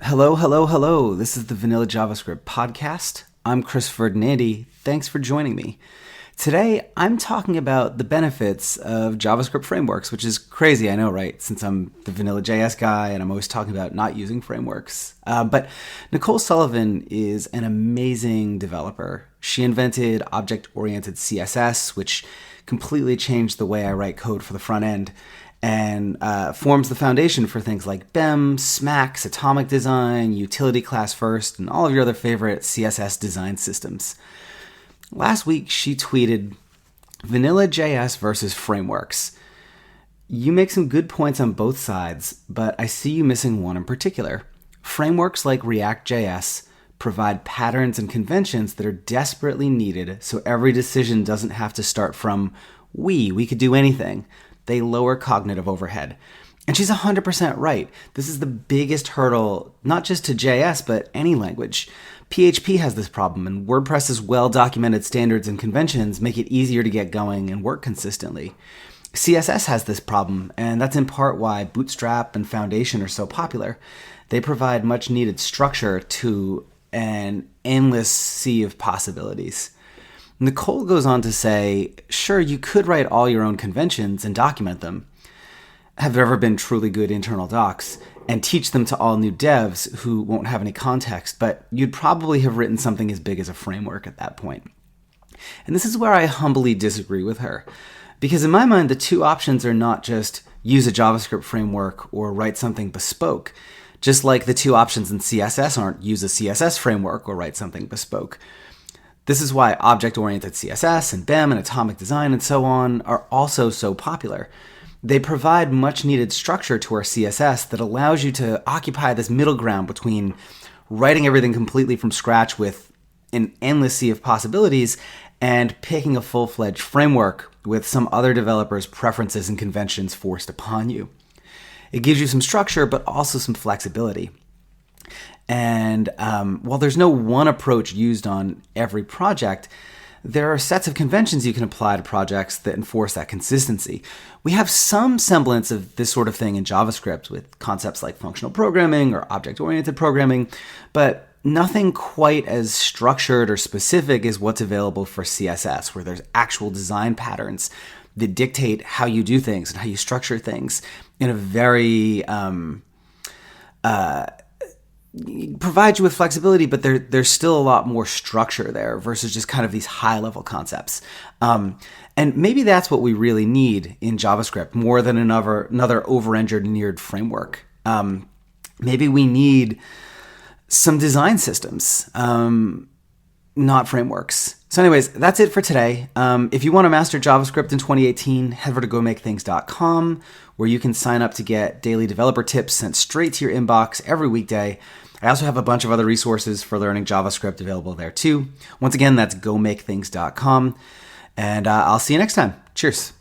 Hello, hello, hello. This is the Vanilla JavaScript podcast. I'm Chris Ferdinandi. Thanks for joining me. Today, I'm talking about the benefits of JavaScript frameworks, which is crazy, I know, right? Since I'm the Vanilla JS guy and I'm always talking about not using frameworks. But Nicole Sullivan is an amazing developer. She invented object-oriented CSS, which completely changed the way I write code for the front end, and forms the foundation for things like BEM, SMACs, atomic design, utility class first, and all of your other favorite CSS design systems. Last week, she tweeted, "Vanilla JS versus frameworks. You make some good points on both sides, but I see you missing one in particular. Frameworks like React.js provide patterns and conventions that are desperately needed so every decision doesn't have to start from, we could do anything." They lower cognitive overhead. And she's 100% right. This is the biggest hurdle, not just to JS, but any language. PHP has this problem, and WordPress's well-documented standards and conventions make it easier to get going and work consistently. CSS has this problem, and that's in part why Bootstrap and Foundation are so popular. They provide much-needed structure to an endless sea of possibilities. Nicole goes on to say, sure, you could write all your own conventions and document them. Have there ever been truly good internal docs and teach them to all new devs who won't have any context, but you'd probably have written something as big as a framework at that point. And this is where I humbly disagree with her. Because in my mind, the two options are not just use a JavaScript framework or write something bespoke. Just like the two options in CSS aren't use a CSS framework or write something bespoke. This is why object-oriented CSS and BEM and atomic design and so on are also so popular. They provide much-needed structure to our CSS that allows you to occupy this middle ground between writing everything completely from scratch with an endless sea of possibilities and picking a full-fledged framework with some other developer's preferences and conventions forced upon you. It gives you some structure, but also some flexibility. And while there's no one approach used on every project, there are sets of conventions you can apply to projects that enforce that consistency. We have some semblance of this sort of thing in JavaScript with concepts like functional programming or object-oriented programming, but nothing quite as structured or specific as what's available for CSS, where there's actual design patterns that dictate how you do things and how you structure things in a very provide you with flexibility, but there's still a lot more structure there versus just kind of these high-level concepts. And maybe that's what we really need in JavaScript, more than another over-engineered framework. Maybe we need some design systems, not frameworks. So anyways, that's it for today. If you want to master JavaScript in 2018, head over to gomakethings.com, where you can sign up to get daily developer tips sent straight to your inbox every weekday. I also have a bunch of other resources for learning JavaScript available there too. Once again, that's gomakethings.com. And I'll see you next time. Cheers.